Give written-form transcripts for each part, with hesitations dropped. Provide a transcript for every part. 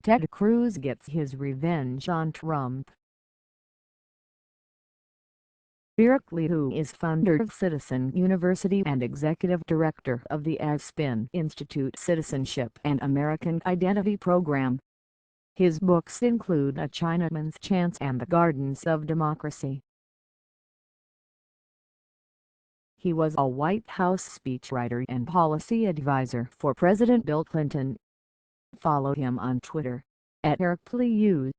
Ted Cruz gets his revenge on Trump. Berkeley, who is founder of Citizen University and executive director of the Aspen Institute Citizenship and American Identity Program. His books include A Chinaman's Chance and The Gardens of Democracy. He was a White House speechwriter and policy advisor for President Bill Clinton. Follow him on Twitter, @EricPlus.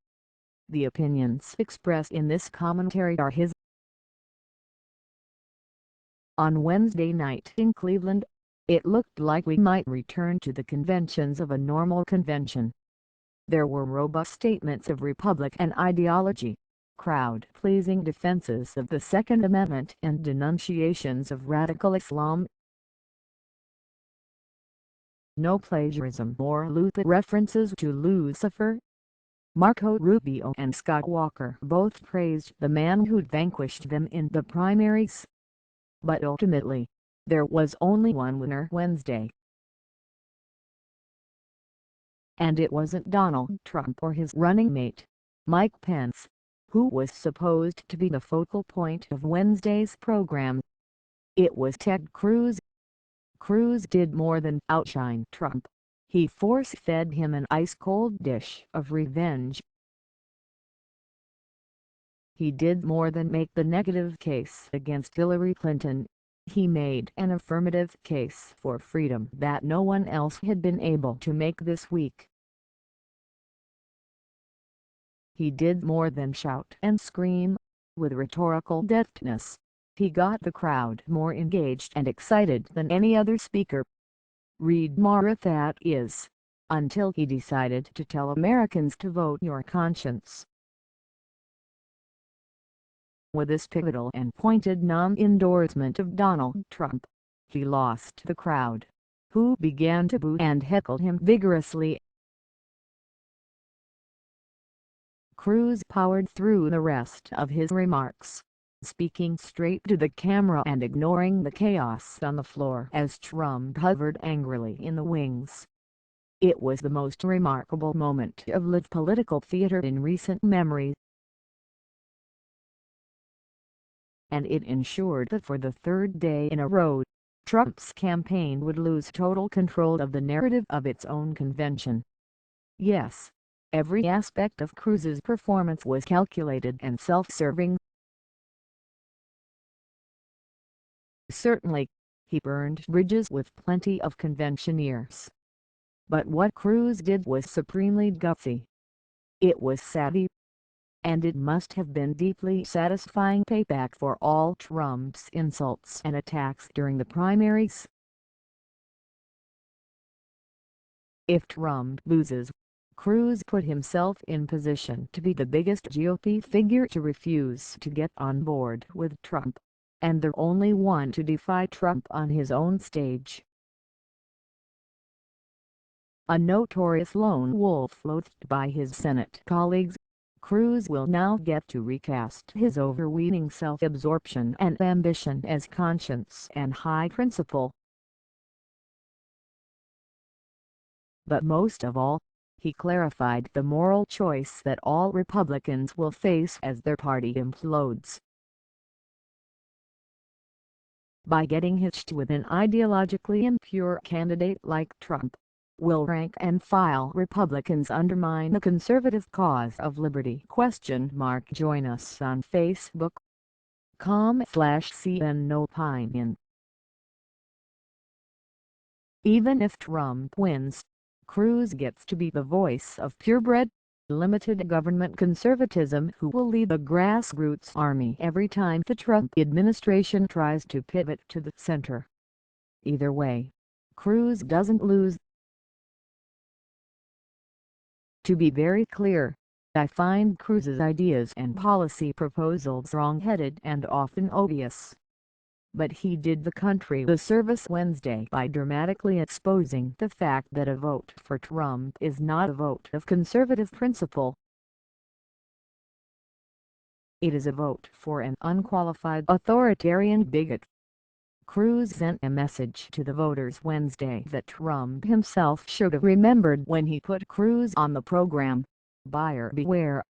The opinions expressed in this commentary are his. On Wednesday night in Cleveland, it looked like we might return to the conventions of a normal convention. There were robust statements of Republican ideology, crowd-pleasing defenses of the Second Amendment and denunciations of radical Islam. No plagiarism or lewd references to Lucifer. Marco Rubio and Scott Walker both praised the man who'd vanquished them in the primaries. But ultimately, there was only one winner Wednesday. And it wasn't Donald Trump or his running mate, Mike Pence, who was supposed to be the focal point of Wednesday's program. It was Ted Cruz. Cruz did more than outshine Trump. He force-fed him an ice-cold dish of revenge. He did more than make the negative case against Hillary Clinton. He made an affirmative case for freedom that no one else had been able to make this week. He did more than shout and scream. With rhetorical deftness, he got the crowd more engaged and excited than any other speaker. Read more, that is, until he decided to tell Americans to vote your conscience. With this pivotal and pointed non-endorsement of Donald Trump, he lost the crowd, who began to boo and heckle him vigorously. Cruz powered through the rest of his remarks, speaking straight to the camera and ignoring the chaos on the floor as Trump hovered angrily in the wings. It was the most remarkable moment of live political theater in recent memory. And it ensured that for the third day in a row, Trump's campaign would lose total control of the narrative of its own convention. Yes, every aspect of Cruz's performance was calculated and self-serving. Certainly, he burned bridges with plenty of conventioneers. But what Cruz did was supremely gutsy. It was savvy. And it must have been deeply satisfying payback for all Trump's insults and attacks during the primaries. If Trump loses, Cruz put himself in position to be the biggest GOP figure to refuse to get on board with Trump, and the only one to defy Trump on his own stage. A notorious lone wolf loathed by his Senate colleagues, Cruz will now get to recast his overweening self-absorption and ambition as conscience and high principle. But most of all, he clarified the moral choice that all Republicans will face as their party implodes. By getting hitched with an ideologically impure candidate like Trump, will rank-and-file Republicans undermine the conservative cause of liberty? Join us on Facebook.com/CNOpinion. Even if Trump wins, Cruz gets to be the voice of purebred, limited government conservatism who will lead the grassroots army every time the Trump administration tries to pivot to the center. Either way, Cruz doesn't lose. To be very clear, I find Cruz's ideas and policy proposals wrong-headed and often odious. But he did the country the service Wednesday by dramatically exposing the fact that a vote for Trump is not a vote of conservative principle. It is a vote for an unqualified authoritarian bigot. Cruz sent a message to the voters Wednesday that Trump himself should have remembered when he put Cruz on the program. Buyer beware.